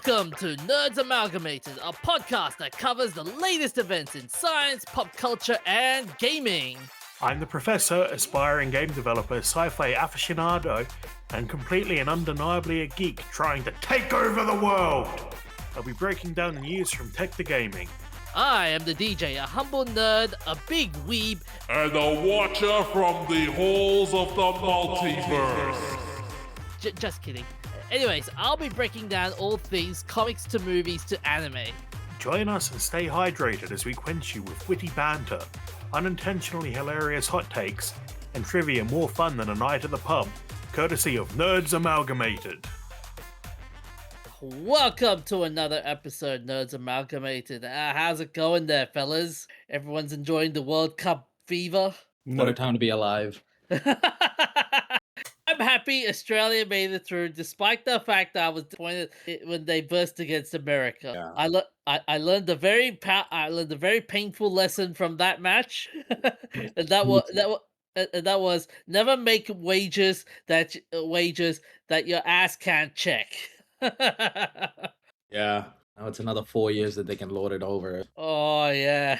Welcome to Nerds Amalgamated, a podcast that covers the latest events in science, pop culture, and gaming. I'm the professor, aspiring game developer, sci-fi aficionado, and completely and undeniably a geek trying to take over the world. I'll be breaking down the news from tech to gaming. I am the DJ, a humble nerd, a big weeb, and a watcher from the halls of the multiverse. Just kidding. Anyways, I'll be breaking down all things comics to movies to anime. Join us and stay hydrated as we quench you with witty banter, unintentionally hilarious hot takes, and trivia more fun than a night at the pub, courtesy of Nerds Amalgamated. Welcome to another episode, Nerds Amalgamated. How's it going there, fellas? Everyone's enjoying the World Cup fever? What a time to be alive. I'm happy Australia made it through, despite the fact that I was disappointed when they burst against America. Yeah. I learned a very painful lesson from that match, and that was never make wages that your ass can't check. Yeah. Now it's another 4 years that they can lord it over. Oh yeah.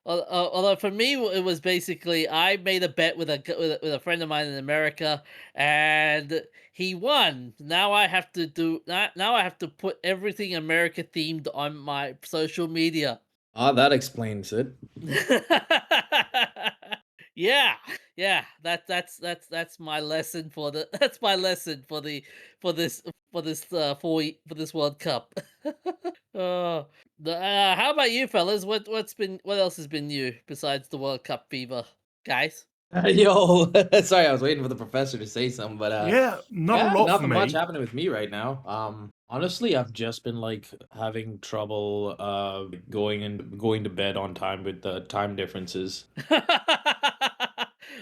Although for me it was basically I made a bet with a friend of mine in America and he won. Now I have to put everything America themed on my social media. That explains it. Yeah. That's my lesson for this World Cup. How about you, fellas? What else has been new besides the World Cup fever, guys? Yo, sorry, I was waiting for the professor to say something, but not a lot for nothing me. much happening with me right now. Honestly, I've just been having trouble going to bed on time with the time differences.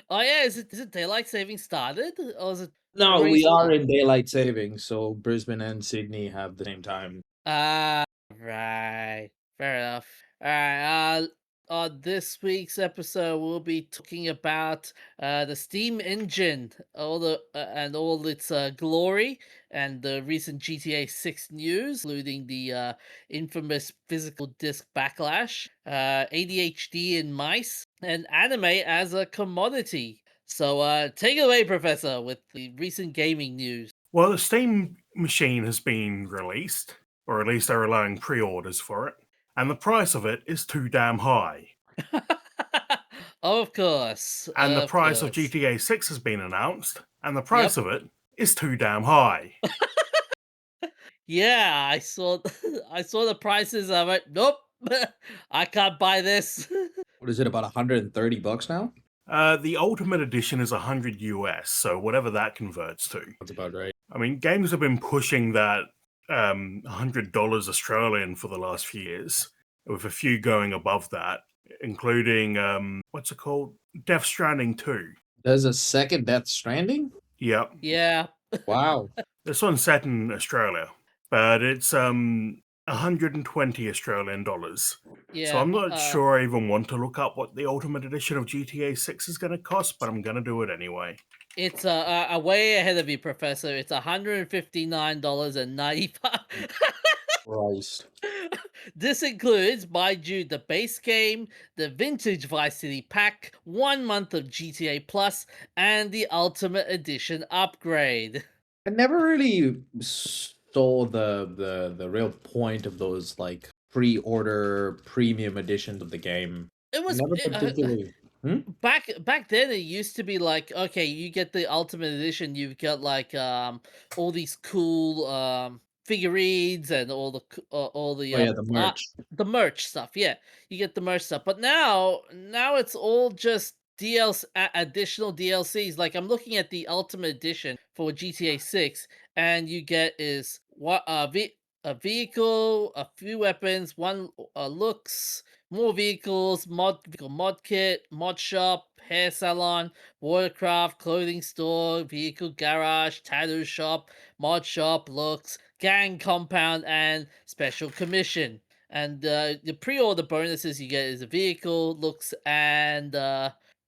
Oh yeah, is it daylight saving started, or is it? No, we are in daylight saving, so Brisbane and Sydney have the same time. Right. Fair enough. All right. On this week's episode, we'll be talking about the Steam engine, and all its glory, and the recent GTA 6 news, including the infamous physical disc backlash, ADHD in mice, and anime as a commodity. So take it away, Professor, with the recent gaming news. Well, the Steam machine has been released, or at least they're allowing pre-orders for it, and the price of it is too damn high. Of course. And the price of GTA 6 has been announced, and the price of it is too damn high. Yeah, I saw the prices. I went, nope, I can't buy this. What is it, about $130 now? The Ultimate Edition is $100 US, so whatever that converts to. That's about right. I mean, games have been pushing that $100 Australian for the last few years, with a few going above that, including, what's it called? Death Stranding 2. There's a second Death Stranding? Yep. Yeah. Wow. This one's set in Australia, but it's 120 Australian dollars. Yeah. So I'm not sure I even want to look up what the Ultimate Edition of GTA 6 is going to cost, but I'm going to do it anyway. It's a way ahead of you, Professor. It's $159.95. Christ. This includes, mind you, the base game, the vintage Vice City pack, 1 month of GTA Plus, and the Ultimate Edition upgrade. I never really saw the real point of those pre-order premium editions of the game. It was Never particularly. Back then it used to be like, okay, you get the Ultimate Edition, you've got all these cool figurines and all the the merch. The merch stuff. Yeah, you get the merch stuff. But now it's all just additional DLCs. Like I'm looking at the Ultimate Edition for GTA 6, and you get is a vehicle, a few weapons, one looks, more vehicles, mod kit, mod shop, hair salon, watercraft, clothing store, vehicle garage, tattoo shop, mod shop, looks, gang compound, and special commission. And the pre-order bonuses you get is a vehicle, looks, and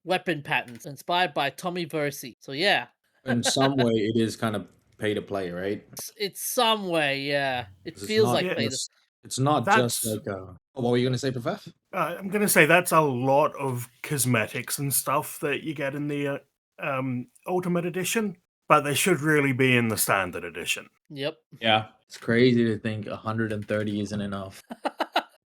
weapon patterns inspired by Tommy Versi. So yeah. In some way, it is kind of pay to play, right? It's some way, yeah. It 'Cause it's feels not like Yeah, pay to. just it's not just that's like oh, what were you gonna say, Profess? I'm gonna say that's a lot of cosmetics and stuff that you get in the Ultimate Edition, but they should really be in the Standard Edition. Yep. Yeah. It's crazy to think 130 isn't enough.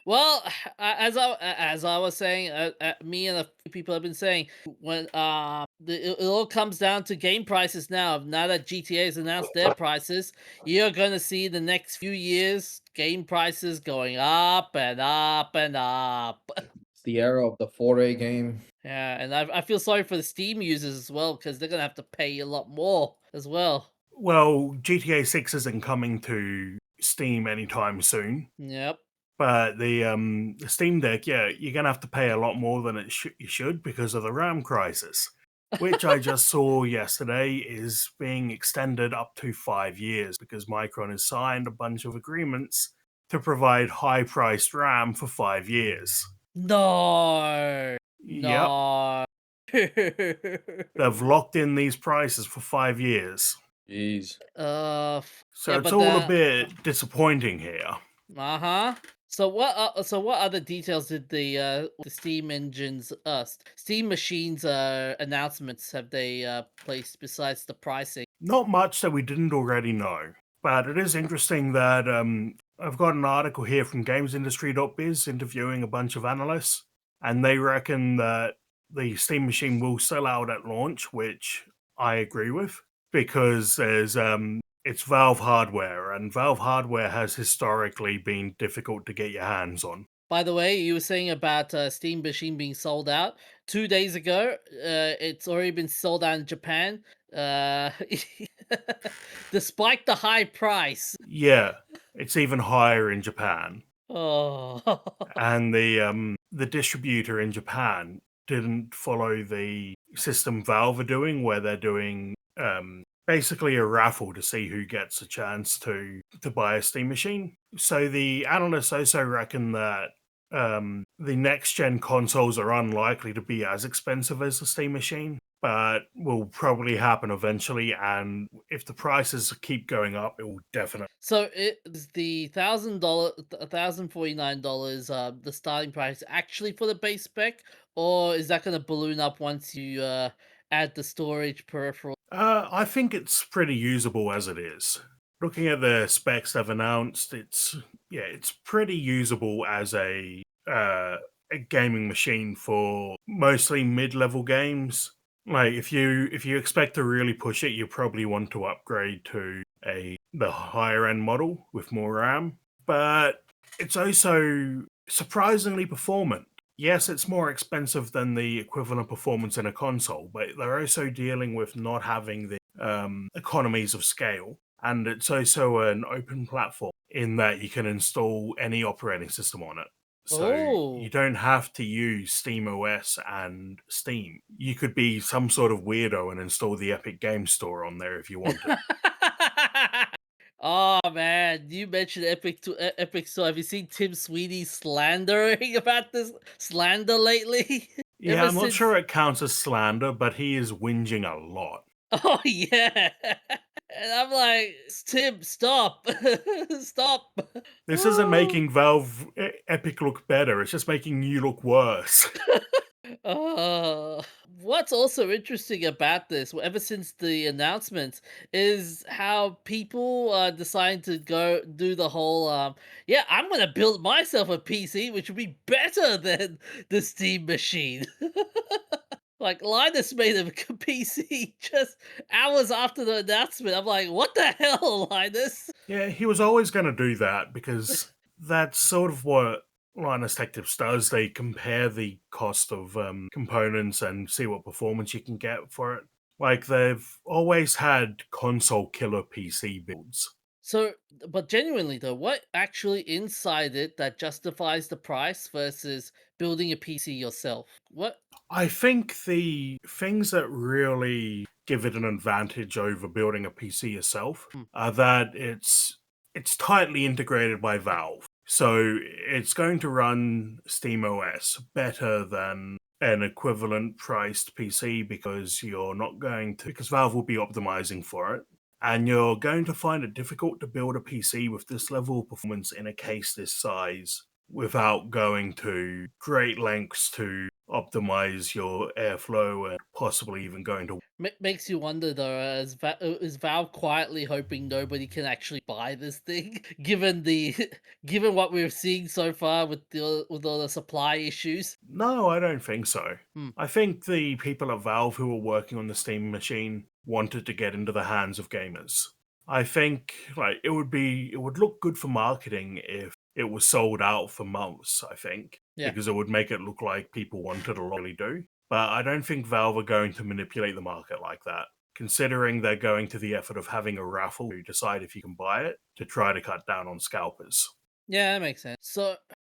Well, as I was saying, me and a few people have been saying, when it all comes down to game prices now. Now that GTA has announced their prices, you're gonna see the next few years game prices going up and up and up. It's the era of the 4A game. Yeah, and I feel sorry for the Steam users as well because they're gonna have to pay a lot more as well. Well, GTA 6 isn't coming to Steam anytime soon, Yep. but the Steam Deck, yeah, you're gonna have to pay a lot more than you should because of the RAM crisis, which I just saw yesterday is being extended up to 5 years because Micron has signed a bunch of agreements to provide high-priced RAM for 5 years. No. Yep, No. they've locked in these prices for 5 years, Jeez. so Yeah, it's but all a bit disappointing here. uh-huh. So what other details did the Steam engines Steam machines announcements have they placed besides the pricing? Not much that we didn't already know, but it is interesting that I've got an article here from gamesindustry.biz interviewing a bunch of analysts, and they reckon that the Steam machine will sell out at launch, which I agree with, because it's Valve hardware, and Valve hardware has historically been difficult to get your hands on. By the way, you were saying about Steam machine being sold out. 2 days ago, it's already been sold out in Japan. Uh, despite the high price. Yeah, it's even higher in Japan. Oh. And the distributor in Japan didn't follow the system Valve are doing, where they're doing basically a raffle to see who gets a chance to buy a Steam machine. So the analysts also reckon that the next gen consoles are unlikely to be as expensive as the Steam machine, but will probably happen eventually. And if the prices keep going up, it will definitely. So it is the $1,049 the starting price actually for the base spec, or is that gonna balloon up once you add the storage peripheral? I think it's pretty usable as it is. Looking at the specs they've announced, it's pretty usable as a gaming machine for mostly mid-level games. Like if you expect to really push it, you probably want to upgrade to the higher end model with more RAM. But it's also surprisingly performant. Yes, it's more expensive than the equivalent performance in a console, but they're also dealing with not having the economies of scale. And it's also an open platform in that you can install any operating system on it. So you Oh. don't have to use Steam OS and Steam. You could be some sort of weirdo and install the Epic Game Store on there if you wanted. Oh man, you mentioned Epic. So have you seen Tim Sweeney slandering about this slander lately? Yeah, Ever I'm not sure since. it counts as slander, but he is whinging a lot. Oh yeah, and I'm like, Tim, stop, stop. This isn't Oh. making Valve Epic look better, it's just making you look worse. Uh, what's also interesting about this, ever since the announcement, is how people are deciding to go do the whole, yeah, I'm gonna build myself a PC, which would be better than the Steam machine. Like Linus made a PC just hours after the announcement. I'm like, what the hell, Linus? Yeah, he was always going to do that because that's sort of what Linus Tech Tips does. They compare the cost of components and see what performance you can get for it. Like they've always had console killer PC builds. So, but genuinely though, what actually inside it that justifies the price versus building a PC yourself? What? I think the things that really give it an advantage over building a PC yourself Hmm. are that it's tightly integrated by Valve. So it's going to run SteamOS better than an equivalent priced PC because you're not going to because Valve will be optimizing for it. And you're going to find it difficult to build a PC with this level of performance in a case this size without going to great lengths to optimize your airflow and possibly even going to. Makes you wonder though, is Valve quietly hoping nobody can actually buy this thing, given the given what we're seeing so far with all the supply issues? No, I don't think so. Hmm. I think the people at Valve who were working on the Steam machine wanted to get into the hands of gamers. I think it would look good for marketing if it was sold out for months, I think, Yeah. because it would make it look like people wanted a lot really do. But I don't think Valve are going to manipulate the market like that, considering they're going to the effort of having a raffle to decide if you can buy it to try to cut down on scalpers. Yeah, that makes sense.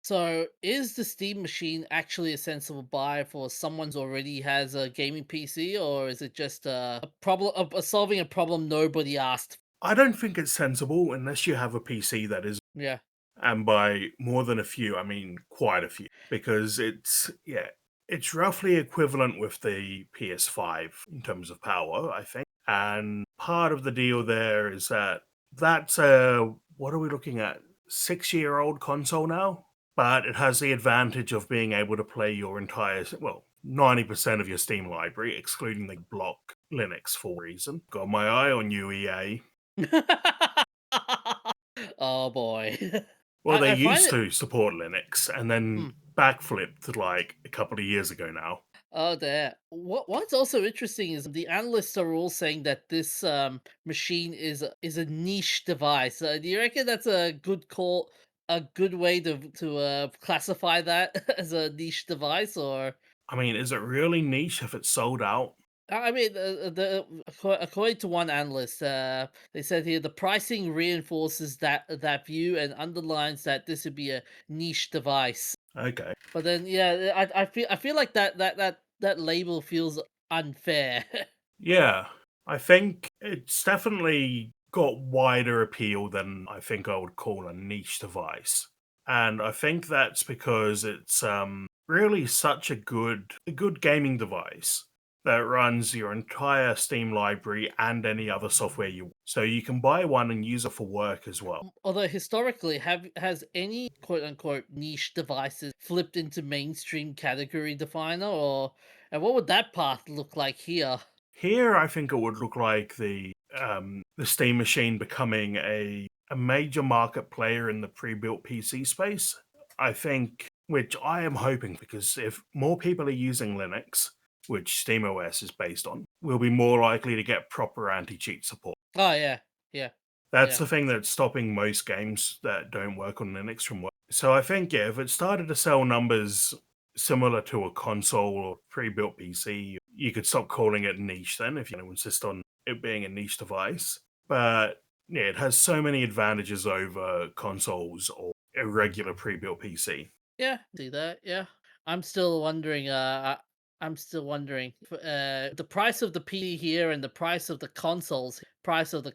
So is the Steam machine actually a sensible buy for someone who already has a gaming PC, or is it just a problem solving a problem nobody asked? I don't think it's sensible unless you have a PC that is. Yeah. And by more than a few, I mean quite a few, because it's roughly equivalent with the PS5 in terms of power, I think. And part of the deal there is that that's a what are we looking at? 6-year-old console now, but it has the advantage of being able to play your entire 90% of your Steam library, excluding the block Linux for reason. Got my eye on you, EA. Oh boy. Well, they I find used it. to support Linux and then Hmm. backflipped like a couple of years ago now. Oh, there. What's also interesting is the analysts are all saying that this machine is a niche device. Do you reckon that's a good call, a good way to classify that as a niche device, or? I mean, is it really niche if it's sold out? I mean, according to one analyst, they said here the pricing reinforces that view and underlines that this would be a niche device. Okay. But then, yeah, I feel like that label feels unfair. Yeah. I think it's definitely got wider appeal than I think I would call a niche device. And I think that's because it's really such a good gaming device that runs your entire Steam library and any other software you want. So you can buy one and use it for work as well. Although historically, has any quote unquote niche devices flipped into mainstream category definer, or and what would that path look like here? Here, I think it would look like the Steam machine becoming a major market player in the pre-built PC space. I think, which I am hoping, because if more people are using Linux, which SteamOS is based on, we'll be more likely to get proper anti-cheat support. Oh yeah, yeah, That's yeah. the thing that's stopping most games that don't work on Linux from work. So I think, yeah, if it started to sell numbers similar to a console or pre-built PC, you could stop calling it niche then if you insist on it being a niche device. But yeah, it has so many advantages over consoles or a regular pre-built PC. Yeah, see that. Yeah, I'm still wondering. I'm still wondering. The price of the PC here and the price of the consoles, price of this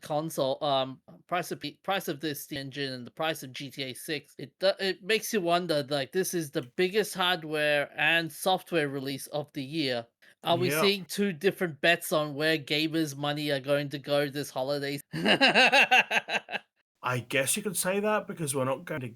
engine and the price of GTA 6. It makes you wonder. Like, this is the biggest hardware and software release of the year. Are we Yeah, seeing two different bets on where gamers' money are going to go this holiday? I guess you could say that because we're not going to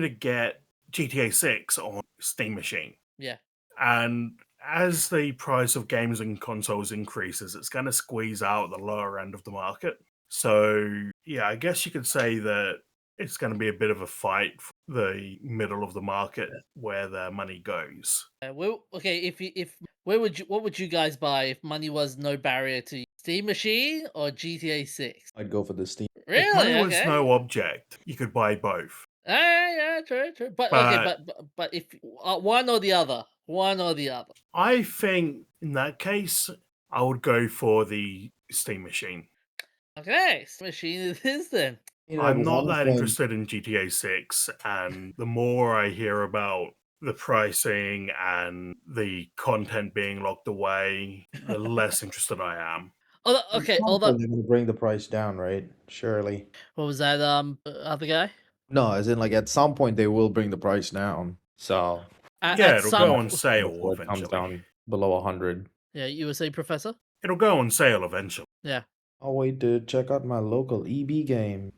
get GTA 6 on Steam Machine. Yeah. And as the price of games and consoles increases, it's going to squeeze out the lower end of the market. So, yeah, I guess you could say that it's going to be a bit of a fight for the middle of the market where their money goes. Okay, if where would you what would you guys buy if money was no barrier to you? Steam Machine or GTA 6? I'd go for the Steam. If Really? money was Okay. no object, you could buy both. Yeah, true, true. But okay, But but if one or the other, one or the other. I think in that case, I would go for the Steam Machine. Okay, Steam Machine it is then. At I'm not one that point, interested in GTA 6, and the more I hear about the pricing and the content being locked away, the less interested I am. at Okay, some although point they're gonna bring the price down, right? Surely. what was that? Other guy No, as in like at some point they will bring the price down. So Yeah, at it'll go some on sale before it comes eventually. down below 100. yeah, you were saying, Professor? It'll go on sale eventually. Yeah. I'll wait to check out my local EB game.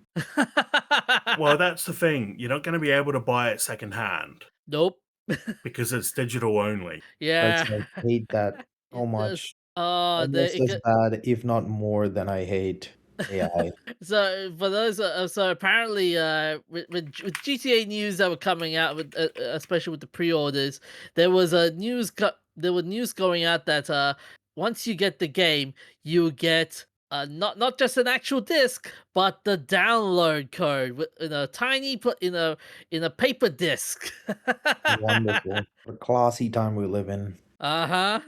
Well, that's the thing. You're not going to be able to buy it secondhand Nope. because it's digital only. Yeah, That's I hate that so it does. much. Oh, Almost as bad, if not more than I hate AI. so for those, so apparently, with GTA news that were coming out, with especially with the pre-orders, there was news going out that once you get the game, you get not just an actual disc, but the download code in a in a paper disc. Wonderful. What a classy time we live in. Uh-huh.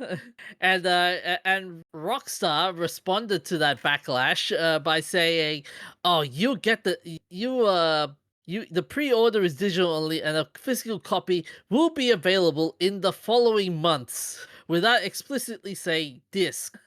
And Rockstar responded to that backlash by saying, "Oh, you get the pre-order is digital only and a physical copy will be available in the following months," without explicitly saying disc.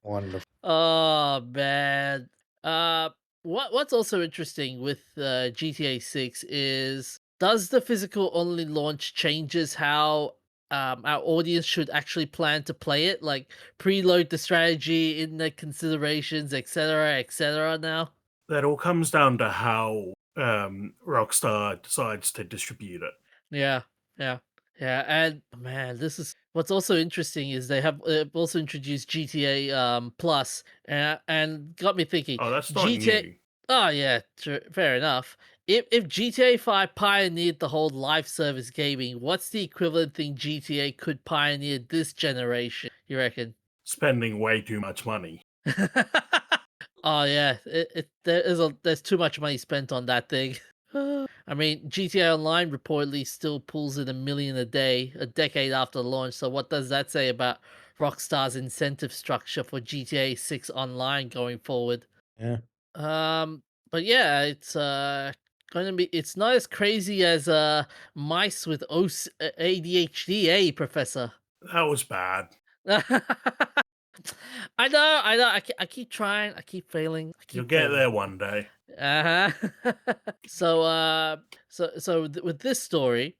Wonderful. Oh man. Uh what's also interesting with GTA 6 is, does the physical only launch changes how our audience should actually plan to play it, like preload the strategy in the considerations, etc now? That all comes down to how Rockstar decides to distribute it. Yeah, yeah, yeah. And man, this is what's also interesting is they have also introduced GTA Plus, and got me thinking. Oh, that's not GTA. new. Oh yeah, fair enough. If GTA 5 pioneered the whole live service gaming, what's the equivalent thing GTA could pioneer this generation? You reckon? Spending way too much money. Oh yeah, there's too much money spent on that thing. I mean, GTA Online reportedly still pulls in 1 million a day, a decade after launch. So what does that say about Rockstar's incentive structure for GTA 6 Online going forward? Yeah. But yeah, it's not as crazy as mice with ADHD, eh, Professor? That was bad. I know. I keep trying. I keep failing. I You'll keep get failing. there one day. Uh-huh. so with this story,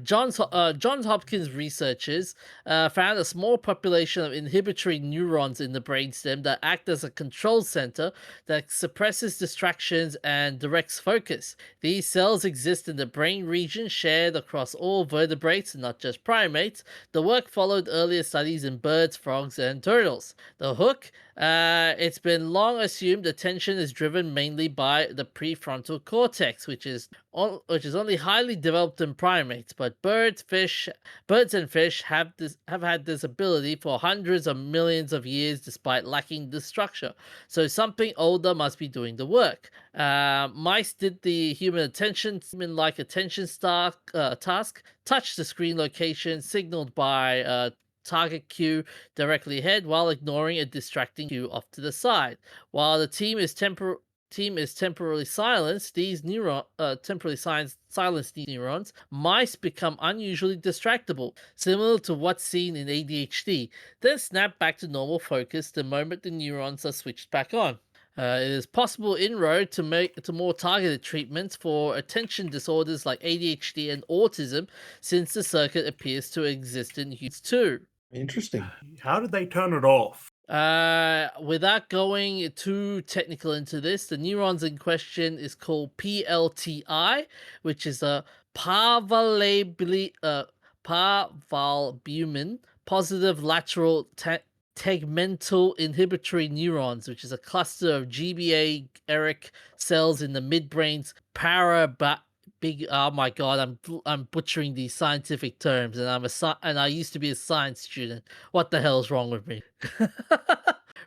Johns Hopkins researchers found a small population of inhibitory neurons in the brainstem that act as a control center that suppresses distractions and directs focus. These cells exist in the brain region shared across all vertebrates, not just primates. The work followed earlier studies in birds, frogs, and turtles. The hook, it's been long assumed attention is driven mainly by the prefrontal cortex, which is only highly developed in primates. But birds and fish have had this ability for hundreds of millions of years, despite lacking this structure. So something older must be doing the work. Mice did the human-like attention task, touch the screen location signaled by target cue directly ahead while ignoring a distracting cue off to the side. While the team is temporarily silenced, silence these neurons, mice become unusually distractible, similar to what's seen in ADHD, then snap back to normal focus the moment the neurons are switched back on. It is possible inroad to more targeted treatments for attention disorders like ADHD and autism, since the circuit appears to exist in humans too. Interesting. How did they turn it off? Without going too technical into this, the neurons in question is called PLTI, which is a parvalbumin positive lateral tegmental inhibitory neurons, which is a cluster of GBA Eric cells in the midbrain's big. Oh my god, I'm butchering these scientific terms, and and I used to be a science student. What the hell's wrong with me?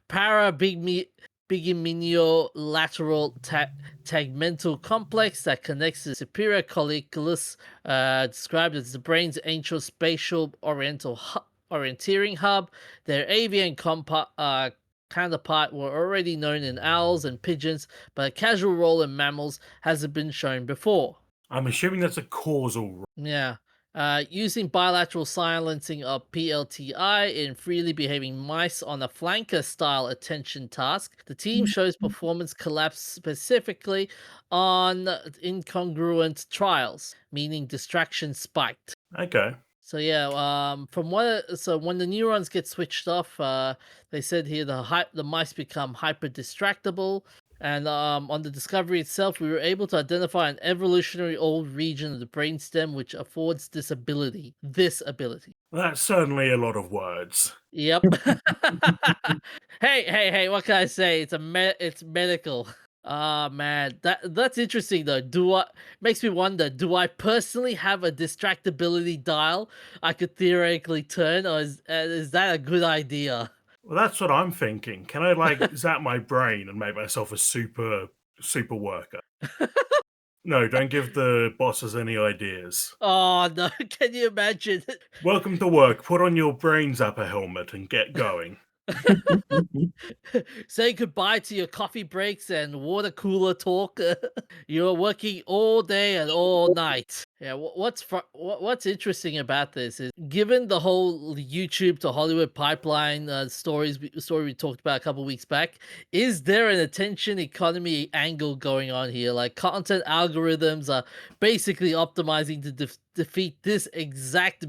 Para bigeminio lateral tegmental complex that connects the superior colliculus, described as the brain's ancient spatial orienteering hub. Their avian counterpart were already known in owls and pigeons, but a casual role in mammals hasn't been shown before. I'm assuming that's a causal. Yeah. Using bilateral silencing of PLTI in freely behaving mice on a flanker style attention task, the team shows performance collapse specifically on incongruent trials, meaning distraction spiked. Okay. So yeah, from what so when the neurons get switched off, they said here the mice become hyper distractible, and on the discovery itself, we were able to identify an evolutionary old region of the brainstem which affords this ability. This ability. That's certainly a lot of words. Yep. Hey! What can I say? It's medical. Ah man, that's interesting though. Do I Makes me wonder? Do I personally have a distractibility dial I could theoretically turn, or is that a good idea? Well, that's what I'm thinking. Can I like zap my brain and make myself a super worker? No, don't give the bosses any ideas. Oh no! Can you imagine? Welcome to work. Put on your brain zapper helmet and get going. Say goodbye to your coffee breaks and water cooler talk. You're working all day and all night. Yeah, what's interesting about this is, given the whole YouTube to Hollywood pipeline story we talked about a couple weeks back, is there an attention economy angle going on here? Like content algorithms are basically optimizing to defeat this exact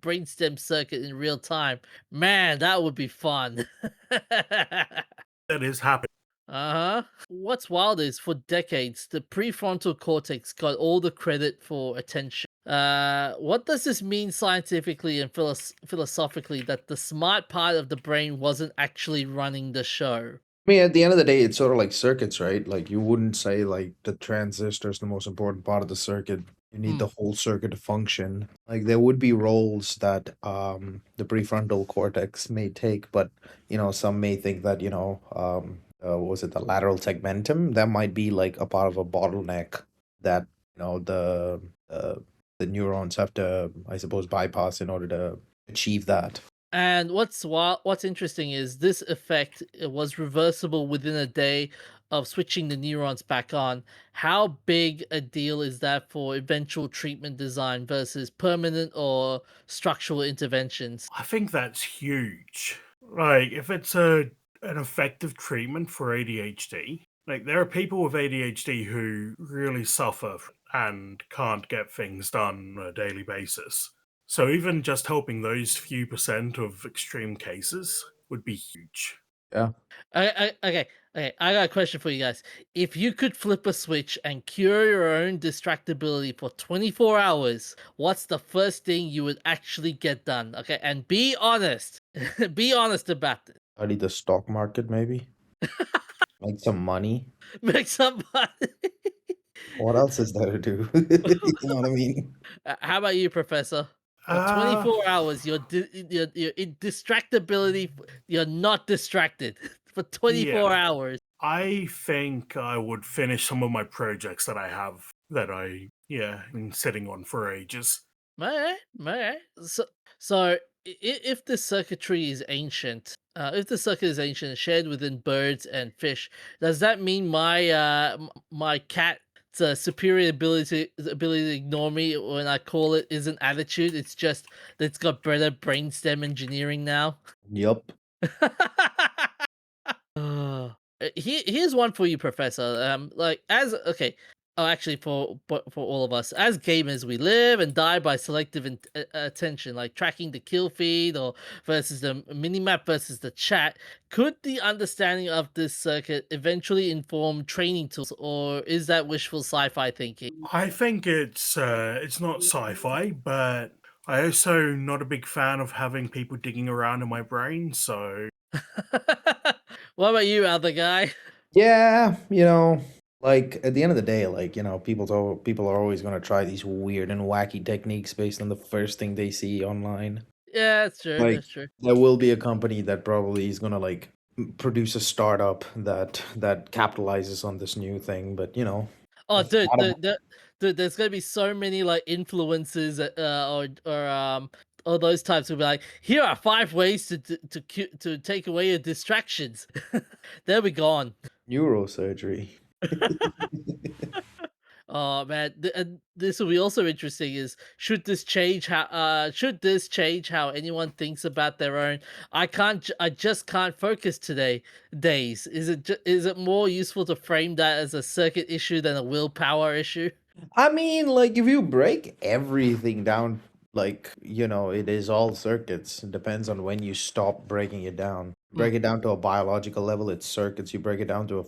brainstem circuit in real time. Man, that would be fun. That is happening. Uh-huh. What's wild is for decades, the prefrontal cortex got all the credit for attention. What does this mean scientifically and philosophically that the smart part of the brain wasn't actually running the show? I mean, at the end of the day, it's sort of like circuits, right? Like you wouldn't say like the transistor is the most important part of the circuit. You need Hmm. the whole circuit to function. Like there would be roles that the prefrontal cortex may take, but some may think that, what was it, the lateral tegmentum? That might be like a part of a bottleneck that, you know, the uh, the neurons have to, I suppose, bypass in order to achieve that. And what's interesting is this effect was reversible within a day of switching the neurons back on. How big a deal is that for eventual treatment design versus permanent or structural interventions? I think that's huge. Like, if it's an effective treatment for ADHD, like there are people with ADHD who really suffer and can't get things done on a daily basis. So even just helping those few percent of extreme cases would be huge. Yeah. Okay. I got a question for you guys. If you could flip a switch and cure your own distractibility for 24 hours, what's the first thing you would actually get done? Okay, and be honest. Be honest about it. Study the stock market, maybe. Make some money. Make some money. What else is there to do? You know what I mean? How about you, Professor? For Uh, 24 hours, your distractibility, you're not distracted for 24 yeah. hours. I think I would finish some of my projects that been sitting on for ages. Alright, alright. So if the circuitry is ancient, if the circuit is ancient, shared within birds and fish, does that mean my cat's superior ability to ignore me when I call it isn't attitude? It's just that it's got better brainstem engineering now. Yup. Here's one for you, Professor. Like as okay. Oh, actually, for all of us as gamers, we live and die by selective attention, like tracking the kill feed or versus the minimap versus the chat. Could the understanding of this circuit eventually inform training tools, or is that wishful sci-fi thinking? I think it's not sci-fi, but I also not a big fan of having people digging around in my brain. So What about you, other guy? Yeah, like at the end of the day, like, people are always gonna try these weird and wacky techniques based on the first thing they see online. Yeah, that's true. Like That's true. there will be a company that probably is gonna like produce a startup that capitalizes on this new thing, but Oh, it's dude, not about dude, there's gonna be so many like influences, or those types who'll be like, here are 5 ways to take away your distractions. There we gone. neurosurgery. Oh man, and this will be also interesting. Is should this change how anyone thinks about their own? I just can't focus today. Days is it more useful to frame that as a circuit issue than a willpower issue? I mean, like if you break everything down Like, it is all circuits. It depends on when you stop breaking it down. Mm. Break it down to a biological level, it's circuits. You break it down to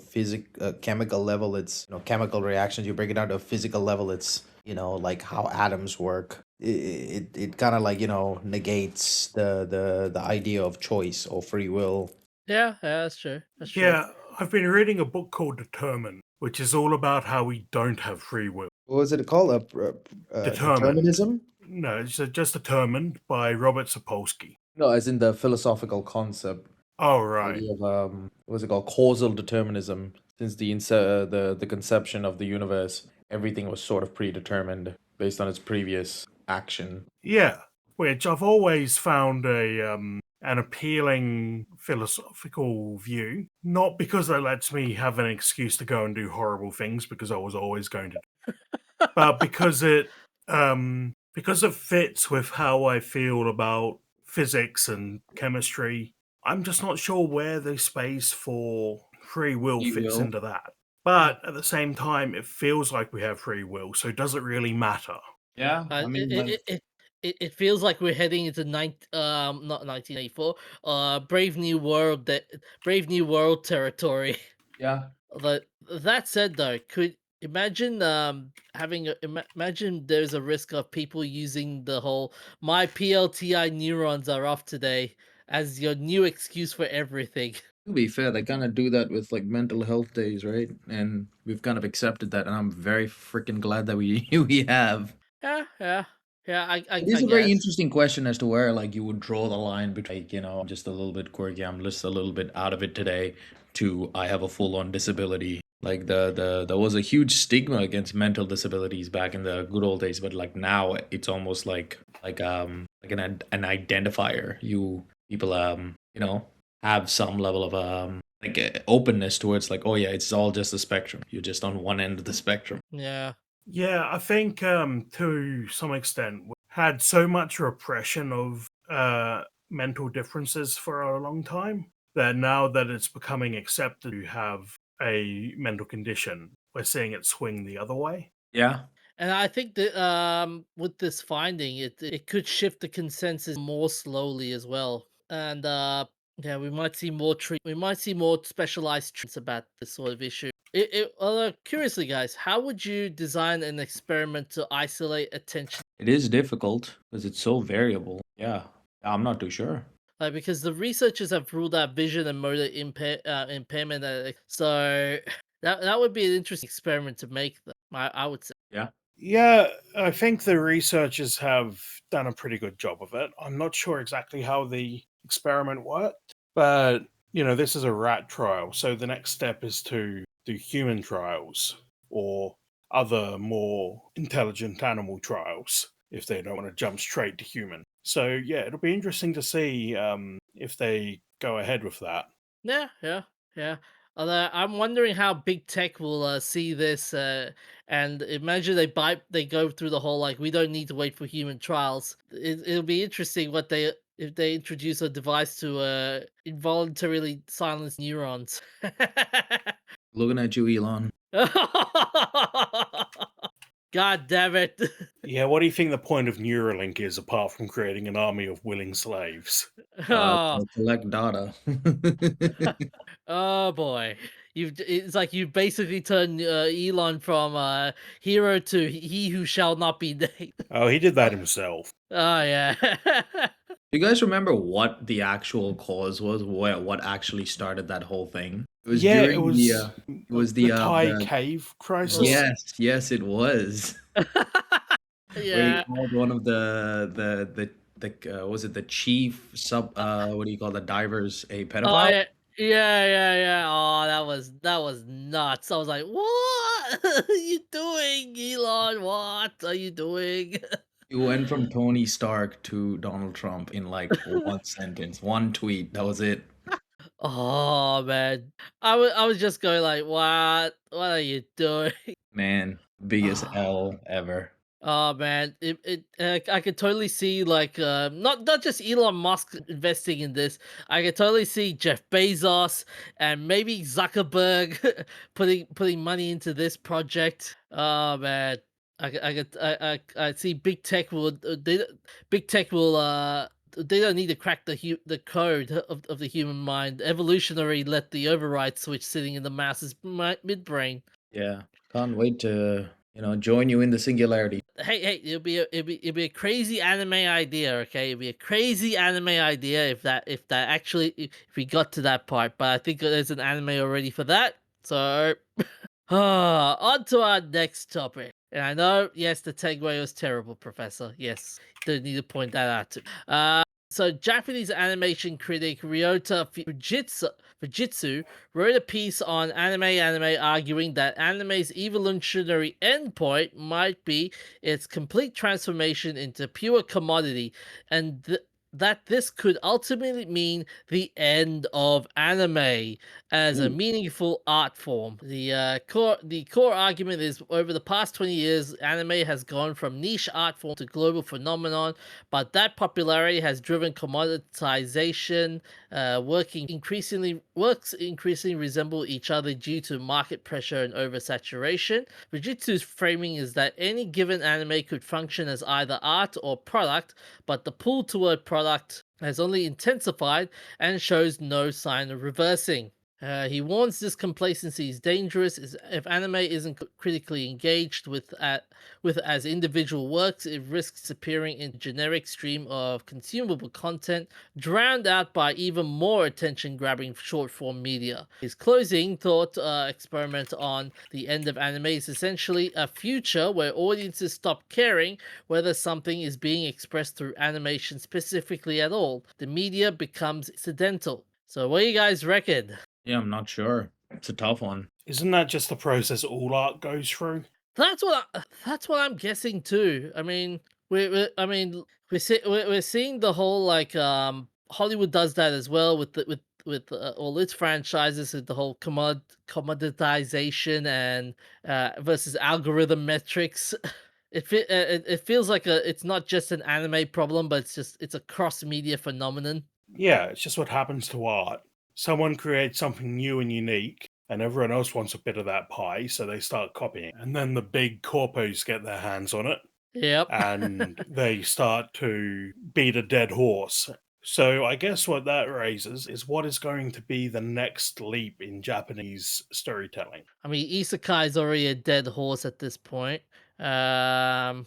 a chemical level, it's chemical reactions. You break it down to a physical level, it's like how atoms work. It kind of like negates the idea of choice or free will. Yeah, yeah, that's true. That's true. Yeah, I've been reading a book called Determined, which is all about how we don't have free will. What was it called? Determined. Determinism? No, it's just Determined by Robert Sapolsky. No, as in the philosophical concept. Oh, right. Idea of what's it called, causal determinism. Since the conception of the universe, everything was sort of predetermined based on its previous action. Yeah, which I've always found an appealing philosophical view. Not because it lets me have an excuse to go and do horrible things, because I was always going to, but because it fits with how I feel about physics and chemistry. I'm just not sure where the space for free will You fits will. into that. Mm. But at the same time, it feels like we have free will, so does it really matter? Yeah, I mean, like, It feels like we're heading into not 1984, Brave New World territory. yeah, But that said, though, could imagine imagine there's a risk of people using the whole "my PLTI neurons are off today" as your new excuse for everything. To be fair, they kind of do that with like mental health days, right? And we've kind of accepted that, and I'm very freaking glad that we we have. Yeah, yeah, yeah. It I is a very guess. interesting question as to where like you would draw the line between, like, I'm just a little bit quirky, I'm just a little bit out of it today, to I have a full on disability. Like there was a huge stigma against mental disabilities back in the good old days, but like now it's almost like an identifier. People have some level of openness towards, like, oh yeah, it's all just a spectrum. You're just on one end of the spectrum. Yeah. Yeah, I think to some extent we had so much repression of mental differences for a long time that now that it's becoming accepted to have a mental condition, we're seeing it swing the other way. yeah. And I think that with this finding, it could shift the consensus more slowly as well. And yeah, we might see more specialized treatments about this sort of issue. Curiously, guys, how would you design an experiment to isolate attention? It is difficult because it's so variable. Yeah, I'm not too sure. Like, because the researchers have ruled out vision and motor impairment, so that would be an interesting experiment to make. I would say. Yeah. Yeah, I think the researchers have done a pretty good job of it. I'm not sure exactly how the experiment worked, but this is a rat trial, so the next step is to do human trials or other more intelligent animal trials if they don't want to jump straight to human. So yeah, it'll be interesting to see if they go ahead with that. Yeah, yeah, yeah. Although I'm wondering how big tech will see this, and imagine they go through the whole like we don't need to wait for human trials. It'll be interesting what they if they introduce a device to involuntarily silence neurons. Looking at you, Elon. God damn it! Yeah, what do you think the point of Neuralink is apart from creating an army of willing slaves? Oh, Collect data. oh boy. It's like you basically turned Elon from hero to he who shall not be named. Oh, he did that himself. Oh yeah. Do you guys remember what the actual cause was? What actually started that whole thing? It was Yeah, it during was it was the Thai cave crisis. yes, it was. Where he Yeah. called one of was it the chief sub what do you call the divers a Oh pedophile? yeah. Yeah. Oh, that was nuts. I was like, "What are you doing, Elon? What are you doing?" He went from Tony Stark to Donald Trump in like one sentence, one tweet. That was it. Oh man. I was just going like, "What? What are you doing?" Man, biggest L ever. Oh man, I could totally see like not just Elon Musk investing in this. I could totally see Jeff Bezos and maybe Zuckerberg putting money into this project. Oh man, I see big tech will big tech will they don't need to crack the code of the human mind. Evolutionary let the override switch sitting in the mouse's midbrain. Yeah, can't wait to join you in the singularity. Hey, it'll be a crazy anime idea, okay? It'll be a crazy anime idea if that actually if we got to that part. But I think there's an anime already for that. So on to our next topic. And I know, yes, the Tegway was terrible, Professor. Yes, don't need to point that out too. So Japanese animation critic Ryota Fujitsu wrote a piece on anime arguing that anime's evolutionary endpoint might be its complete transformation into pure commodity, and that this could ultimately mean the end of anime as a Ooh. meaningful art form. The core argument is over the past 20 years, anime has gone from niche art form to global phenomenon, but that popularity has driven commoditization, works increasingly resemble each other due to market pressure and oversaturation. Fujitsu's framing is that any given anime could function as either art or product, but the pull toward product has only intensified and shows no sign of reversing. He warns this complacency is dangerous if anime isn't critically engaged with as individual works, it risks appearing in a generic stream of consumable content, drowned out by even more attention-grabbing short-form media. His closing thought experiment on the end of anime is essentially a future where audiences stop caring whether something is being expressed through animation specifically at all. The media becomes incidental. So what do you guys reckon? Yeah, I'm not sure. It's a tough one. Isn't that just the process all art goes through? That's what I'm guessing too. I mean, we're seeing the whole like Hollywood does that as well with all its franchises with the whole commoditization and versus algorithm metrics. It feels like it's not just an anime problem, but it's a cross media phenomenon. Yeah, it's just what happens to art. Someone creates something new and unique, and everyone else wants a bit of that pie, so they start copying. And then the big corpos get their hands on it, Yep. and they start to beat a dead horse. So I guess what that raises is what is going to be the next leap in Japanese storytelling. I mean, Isekai is already a dead horse at this point. Man,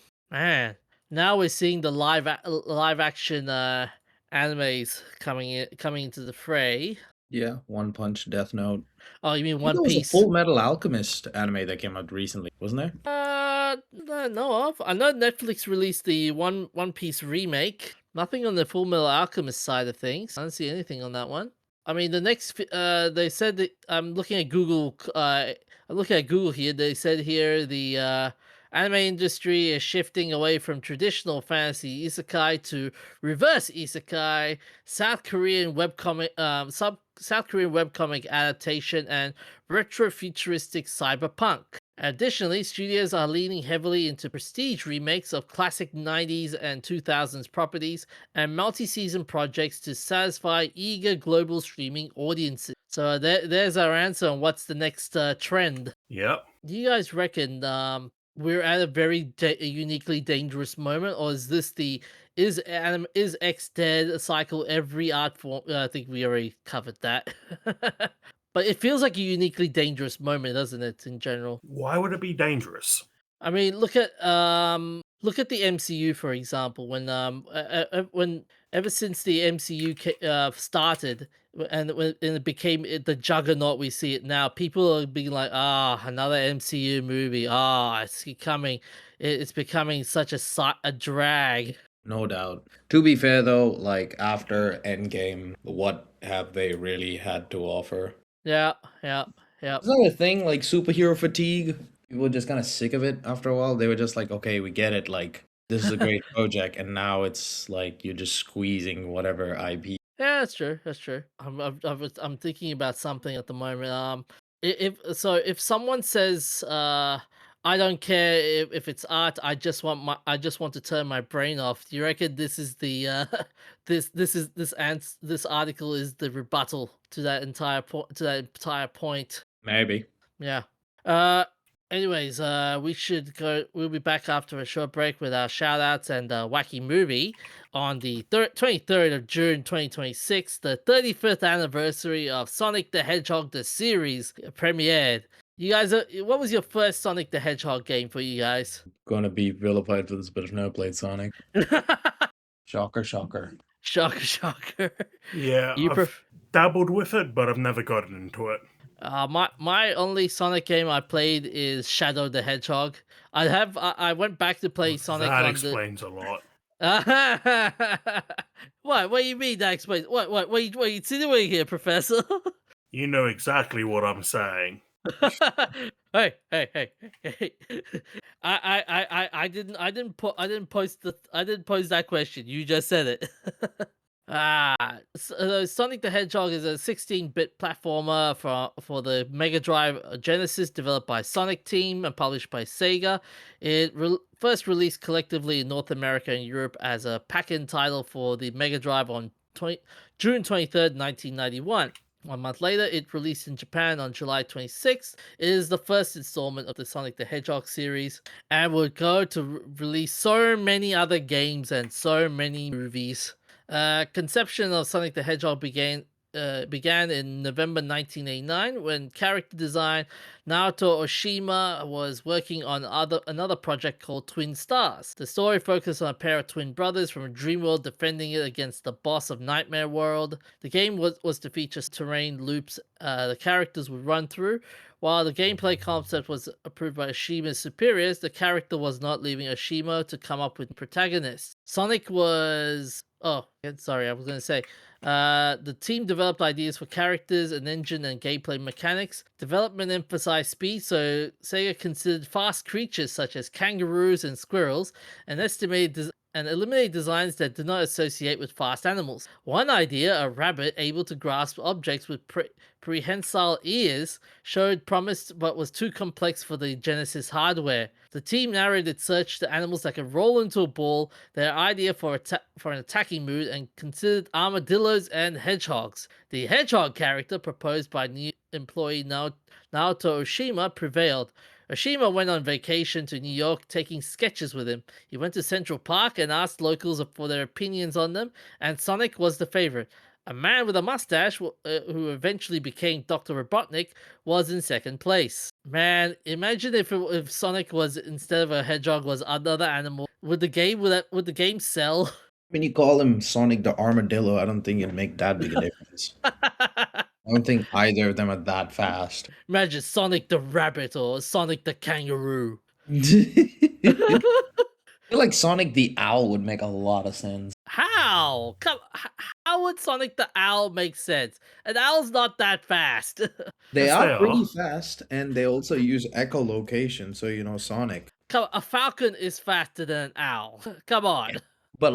now we're seeing the live action animes coming into the fray. Yeah, One Punch, Death Note. Oh, you mean I think One there was a Piece? Full Metal Alchemist anime that came out recently, wasn't there? I know of. I know Netflix released the One Piece remake. Nothing on the Full Metal Alchemist side of things. I don't see anything on that one. I mean, they said that I'm looking at Google. I'm looking at Google here. They said here the anime industry is shifting away from traditional fantasy isekai to reverse isekai, South Korean webcomic adaptation, and retro-futuristic cyberpunk. Additionally, studios are leaning heavily into prestige remakes of classic 90s and 2000s properties and multi-season projects to satisfy eager global streaming audiences. So there's our answer on what's the next trend. Yep. Do you guys reckon we're at a very uniquely dangerous moment, or is this the is X dead a cycle every art form? I think we already covered that. But it feels like a uniquely dangerous moment, doesn't it, in general? Why would it be dangerous? I mean, look at the MCU for example. When ever since the MCU started and it became the juggernaut we see it now, people are being like, another MCU movie. It's becoming it's becoming such a drag. No doubt. To be fair though, like after Endgame, what have they really had to offer? Yeah, yeah, yeah. Is that a thing, like superhero fatigue? People were just kind of sick of it after a while. They were just like, okay, we get it. Like, this is a great project. And now it's like you're just squeezing whatever IP. Yeah, that's true. That's true. I'm thinking about something at the moment. If someone says, I don't care if it's art. I just want to turn my brain off. Do you reckon this is the this article is the rebuttal to that entire point? Maybe. Yeah. Uh, Anyways, we should go. We'll be back after a short break with our shout outs and wacky movie on the 23rd of June 2026, the 35th anniversary of Sonic the Hedgehog, the series premiered. You guys, what was your first Sonic the Hedgehog game for you guys? Gonna be vilified for this, but I've never played Sonic. Shocker, shocker. Shocker, shocker. Yeah, You I've pref- dabbled with it, but I've never gotten into it. my only Sonic game I played is Shadow the Hedgehog. I went back to play Sonic That on the. explains a lot. What? What do you mean that explains? What you insinuating here, Professor? You know exactly what I'm saying. Hey. I didn't pose that question. You just said it. Sonic the Hedgehog is a 16-bit platformer for the Mega Drive Genesis, developed by Sonic Team and published by Sega. First released collectively in North America and Europe as a pack-in title for the Mega Drive on June 23rd, 1991. 1 month later, it released in Japan on July 26th. It is the first installment of the Sonic the Hedgehog series and would go to release so many other games and so many movies. Conception of Sonic the Hedgehog began in November 1989 when character design Naoto Oshima was working on another project called Twin Stars. The story focused on a pair of twin brothers from a dream world defending it against the boss of Nightmare World. The game was to feature terrain loops the characters would run through. While the gameplay concept was approved by Oshima's superiors, the character was not leaving Oshima to come up with protagonists. Sonic was. Oh, sorry, I was going to say. The team developed ideas for characters, an engine, and gameplay mechanics. Development emphasized speed, so Sega considered fast creatures such as kangaroos and squirrels, and eliminated designs that did not associate with fast animals. One idea, a rabbit able to grasp objects with prehensile ears, showed promise but was too complex for the Genesis hardware. The team narrowed its search to animals that could roll into a ball, their idea for an attacking mood, and considered armadillos and hedgehogs. The hedgehog character proposed by new employee Naoto Oshima prevailed. Oshima went on vacation to New York, taking sketches with him. He went to Central Park and asked locals for their opinions on them, and Sonic was the favorite. A man with a mustache, who eventually became Dr. Robotnik, was in second place. Man, imagine if Sonic was, instead of a hedgehog, was another animal. Would the game sell? When you call him Sonic the Armadillo, I don't think it'd make that big a difference. I don't think either of them are that fast. Imagine Sonic the Rabbit or Sonic the Kangaroo. I feel like Sonic the Owl would make a lot of sense. How? How would Sonic the Owl make sense? An owl's not that fast. They Yes, they are pretty are. fast, and they also use echolocation, so Sonic. A falcon is faster than an owl. Come on. But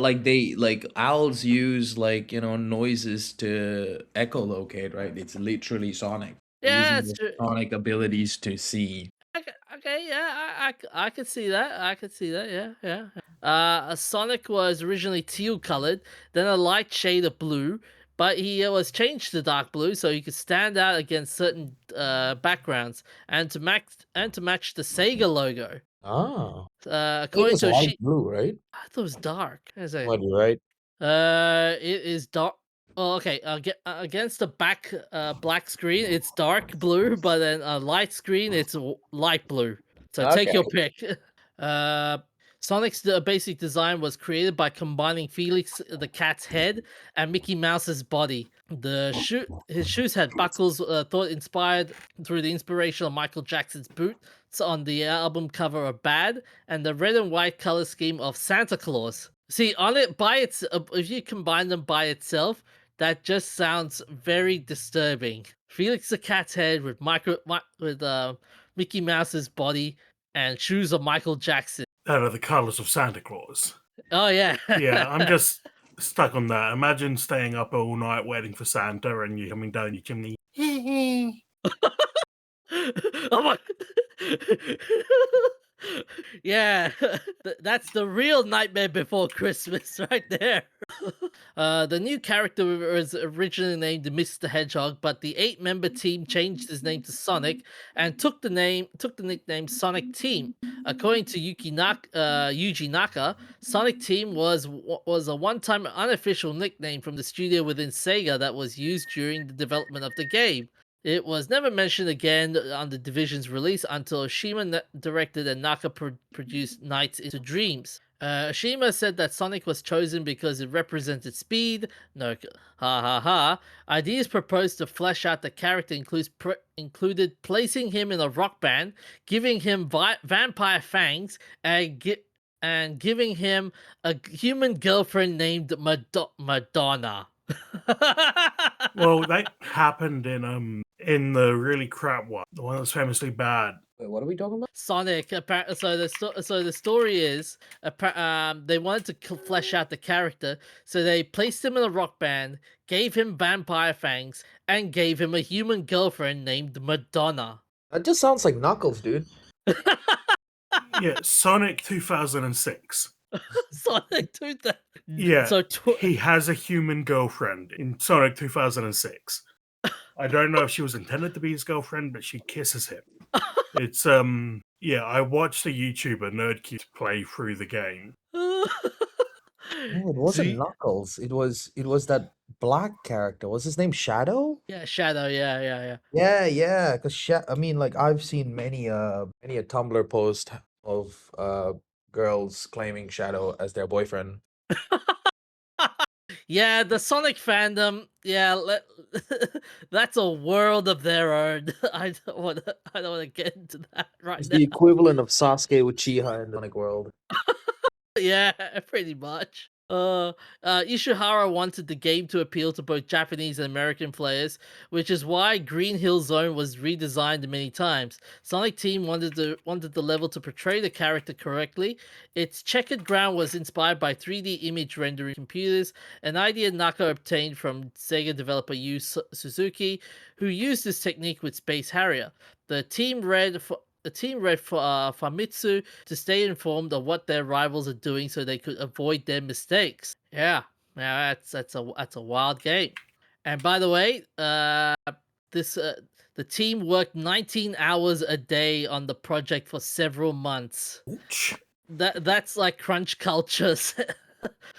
owls use noises to echolocate, right? It's literally Sonic. They're Yeah, using it's the true. Sonic abilities to see. Okay, yeah, I could see that. I could see that. Yeah. Sonic was originally teal colored, then a light shade of blue, but he was changed to dark blue so he could stand out against certain backgrounds and to match the Sega logo. Ah, it According was to light blue, right? I thought it was dark. Hang on a second. What, you're right. It is dark. Oh, okay. Against the black screen, it's dark blue, but then a light screen, it's light blue. So take your Okay. pick. Uh, Sonic's basic design was created by combining Felix the cat's head and Mickey Mouse's body. His shoes had buckles, thought inspired through the inspiration of Michael Jackson's boots on the album cover of Bad, and the red and white color scheme of Santa Claus. See, on it by its if you combine them by itself, that just sounds very disturbing. Felix the cat's head with Mickey Mouse's body and shoes of Michael Jackson. That are the colors of Santa Claus. Oh yeah. Yeah, I'm just stuck on that. Imagine staying up all night waiting for Santa and you coming down your chimney. Oh my. Yeah, that's the real Nightmare Before Christmas right there. The new character was originally named Mr. Hedgehog, but the eight-member team changed his name to Sonic and took the nickname Sonic Team. According to Yuji Naka, Sonic Team was a one-time unofficial nickname from the studio within Sega that was used during the development of the game. It was never mentioned again on the division's release until directed and Naka produced Nights into Dreams. Oshima said that Sonic was chosen because it represented speed. No, ha ha ha. Ideas proposed to flesh out the character included placing him in a rock band, giving him vampire fangs, and giving him a human girlfriend named Madonna. Well, that happened in the really crap one, the one that's famously bad. Wait, what are we talking about? Sonic. So the story is, they wanted to flesh out the character, so they placed him in a rock band, gave him vampire fangs, and gave him a human girlfriend named Madonna. That just sounds like Knuckles, dude. Yeah, Sonic 2006. Sonic 2000. Yeah, So he has a human girlfriend in Sonic 2006. I don't know if she was intended to be his girlfriend, but she kisses him. It's yeah, I watched a YouTuber NerdCube play through the game. No, it wasn't See? Knuckles. It was that black character. Was his name Shadow? Yeah, Shadow. Yeah. Yeah. Because I mean, like I've seen many a Tumblr post of girls claiming Shadow as their boyfriend. Yeah, the Sonic fandom. Yeah, that's a world of their own. I don't want to. I don't want to get into that right It's now. the equivalent of Sasuke with Chiha in the Sonic world. Yeah, pretty much. Ishihara wanted the game to appeal to both Japanese and American players, which is why Green Hill Zone was redesigned many times. Sonic Team wanted the level to portray the character correctly. Its checkered ground was inspired by 3D image rendering computers, an idea Naka obtained from Sega developer Yu Suzuki, who used this technique with Space Harrier. The team read for Famitsu to stay informed of what their rivals are doing so they could avoid their mistakes. Yeah, that's a wild game. And by the way, this the team worked 19 hours a day on the project for several months. Ouch. That's like crunch culture,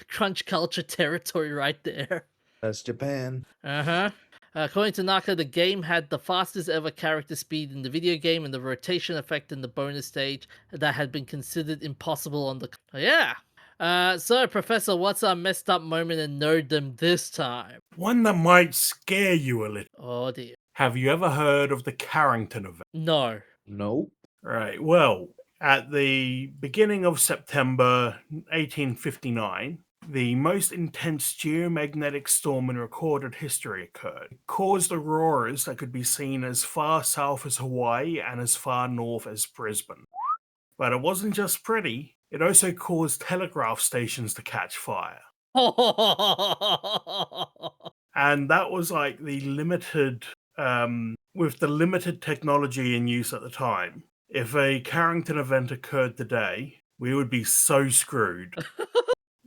crunch culture territory right there. That's Japan. Uh-huh. According to Naka, the game had the fastest ever character speed in the video game and the rotation effect in the bonus stage that had been considered impossible on the... Yeah! So, Professor, what's our messed up moment in nerddom this time? One that might scare you a little. Oh dear. Have you ever heard of the Carrington event? No. Nope. Right, well, at the beginning of September 1859, the most intense geomagnetic storm in recorded history occurred. It caused auroras that could be seen as far south as Hawaii and as far north as Brisbane. But it wasn't just pretty, it also caused telegraph stations to catch fire. And that was like the limited, with the limited technology in use at the time. If a Carrington event occurred today, we would be so screwed.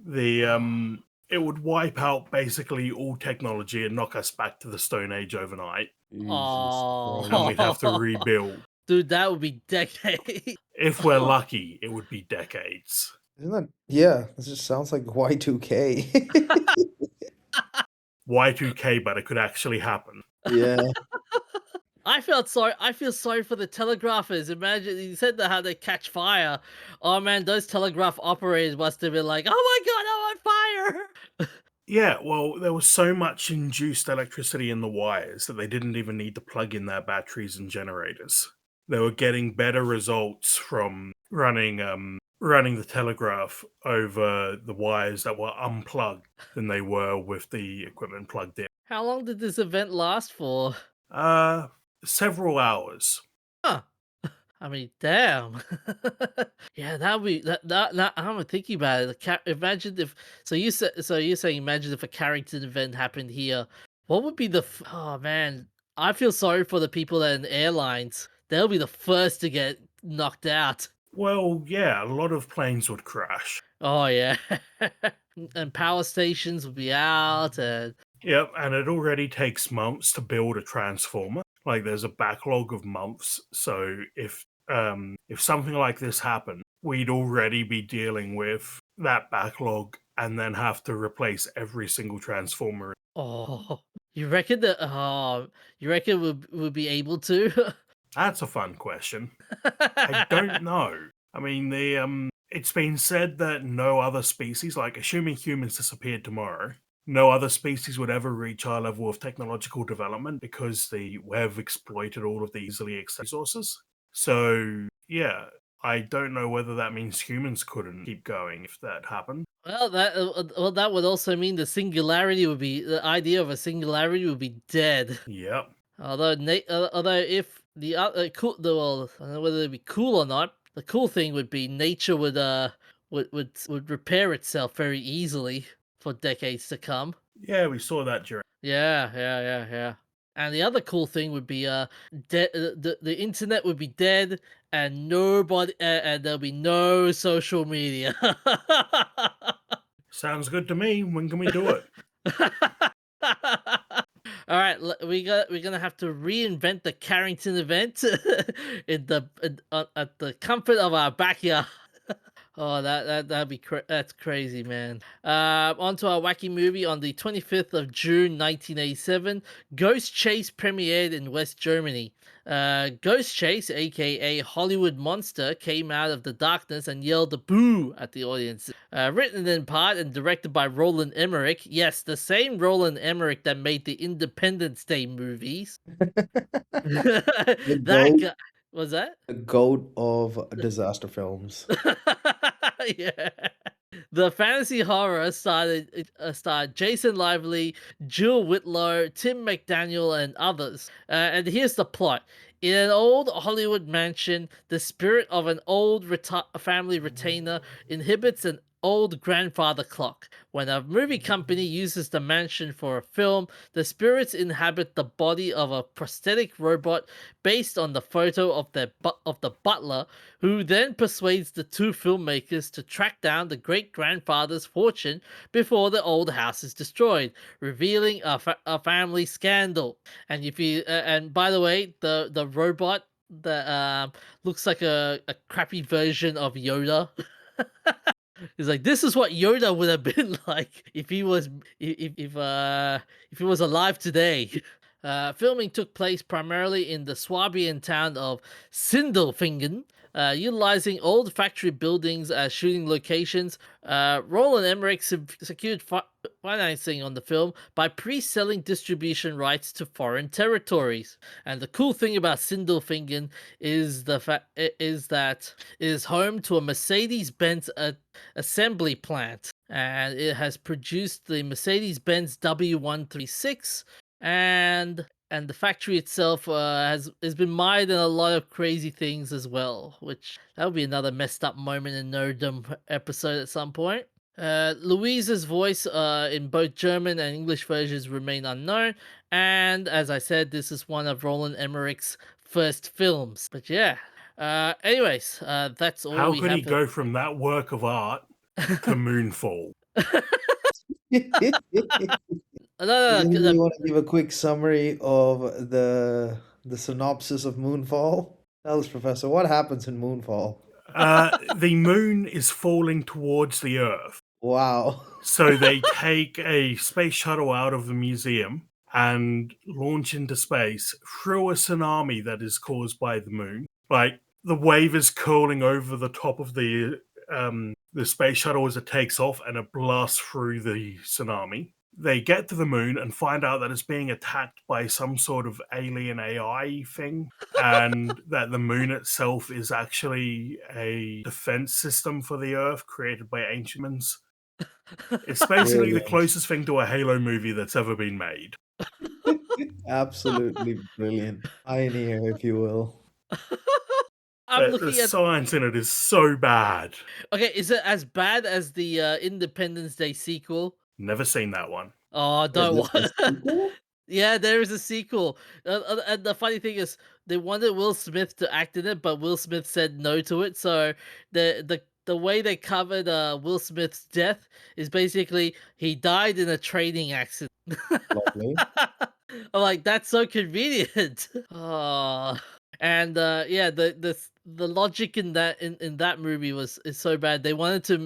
It would wipe out basically all technology and knock us back to the Stone Age overnight, Oh. and we'd have to rebuild. Dude, that would be decades. If we're lucky, it would be decades. Isn't that? Yeah, this just sounds like Y2K. Y2K, but it could actually happen. Yeah. I feel sorry for the telegraphers. Imagine you said that how they catch fire. Oh man, those telegraph operators must have been like, "Oh my god, I'm on fire!" Yeah, well, there was so much induced electricity in the wires that they didn't even need to plug in their batteries and generators. They were getting better results from running the telegraph over the wires that were unplugged than they were with the equipment plugged in. How long did this event last for? Several hours. Huh. I mean, damn. Yeah, that would be that. I'm thinking about it. Imagine if you're saying imagine if a Carrington event happened here. What would be oh man, I feel sorry for the people that are in airlines. They'll be the first to get knocked out. Well, yeah, a lot of planes would crash. Oh yeah, and power stations would be out, and Yep, and it already takes months to build a transformer. Like there's a backlog of months. So if something like this happened, we'd already be dealing with that backlog and then have to replace every single transformer. oh, you reckon that? You reckon we'll be able to? That's a fun question. I don't know. I mean, it's been said that no other species, like assuming humans disappeared tomorrow, no other species would ever reach our level of technological development because we've exploited all of the easily accessible resources. So yeah, I don't know whether that means humans couldn't keep going if that happened. That would also mean the idea of a singularity would be dead. Yep. Although if I don't know whether it'd be cool or not. The cool thing would be nature would repair itself very easily for decades to come. Yeah, we saw that during. Yeah. And the other cool thing would be the internet would be dead and and there'll be no social media. Sounds good to me. When can we do it? All right, we're gonna have to reinvent the Carrington event at the comfort of our backyard. Oh, that's crazy, man. On to our wacky movie on the 25th of June, 1987. Ghost Chase premiered in West Germany. Ghost Chase, aka Hollywood Monster, came out of the darkness and yelled "boo" at the audience. Written in part and directed by Roland Emmerich. Yes, the same Roland Emmerich that made the Independence Day movies. The That goat, guy was that? the goat of disaster films. Yeah. The fantasy horror starred Jason Lively, Jill Whitlow, Tim McDaniel, and others. And here's the plot. In an old Hollywood mansion, the spirit of an old family retainer inhibits an old grandfather clock. When a movie company uses the mansion for a film, the spirits inhabit the body of a prosthetic robot based on the photo of of the butler, who then persuades the two filmmakers to track down the great grandfather's fortune before the old house is destroyed, revealing a family scandal. And by the way, the robot that looks like a crappy version of Yoda. He's like, this is what Yoda would have been like if he was if he was alive today. Filming took place primarily in the Swabian town of Sindelfingen, utilizing old factory buildings as shooting locations. Roland Emmerich secured financing on the film by pre-selling distribution rights to foreign territories. And the cool thing about Sindelfingen is that it is home to a Mercedes-Benz assembly plant, and it has produced the Mercedes-Benz W136, and the factory itself has been mired in a lot of crazy things as well, which that would be another messed up moment in nerddom episode at some point. Louise's voice in both German and English versions remain unknown, and as I said, this is one of Roland Emmerich's first films. But yeah, anyways, that's all How we could he have. go from that work of art to Moonfall? No, Does anybody want to give a quick summary of the synopsis of Moonfall? Tell us, Professor, what happens in Moonfall? The moon is falling towards the Earth. Wow. So they take a space shuttle out of the museum and launch into space through a tsunami that is caused by the moon. Like the wave is curling over the top of the space shuttle as it takes off, and it blasts through the tsunami. They get to the moon and find out that it's being attacked by some sort of alien AI thing, and that the moon itself is actually a defense system for the Earth created by ancient humans. It's basically the Brilliant. closest thing to a Halo movie that's ever been made. Absolutely brilliant. Pioneer, if you will. I'm The looking at. science in it is so bad. Okay, is it as bad as the Independence Day sequel? Never seen that one. Oh, Wait, don't there's a want. sequel? Yeah, there is a sequel. And the funny thing is, they wanted Will Smith to act in it, but Will Smith said no to it. So the way they covered Will Smith's death is basically he died in a training accident. Lovely. I'm like, that's so convenient. Oh. And yeah, the logic in that movie was is so bad. They wanted to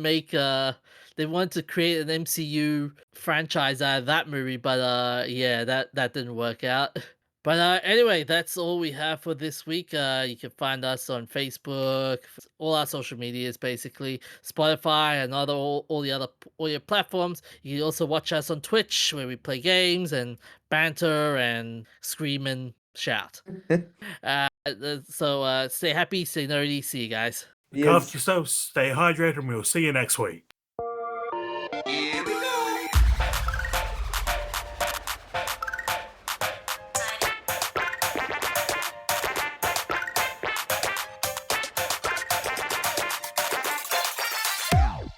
create an MCU franchise out of that movie, but yeah, that didn't work out. But anyway, that's all we have for this week. You can find us on Facebook, all our social medias, basically Spotify and all the other audio platforms. You can also watch us on Twitch, where we play games and banter and scream and shout. So stay happy, stay nerdy. See you guys. Look after Yes. yourselves, stay hydrated, and we'll see you next week.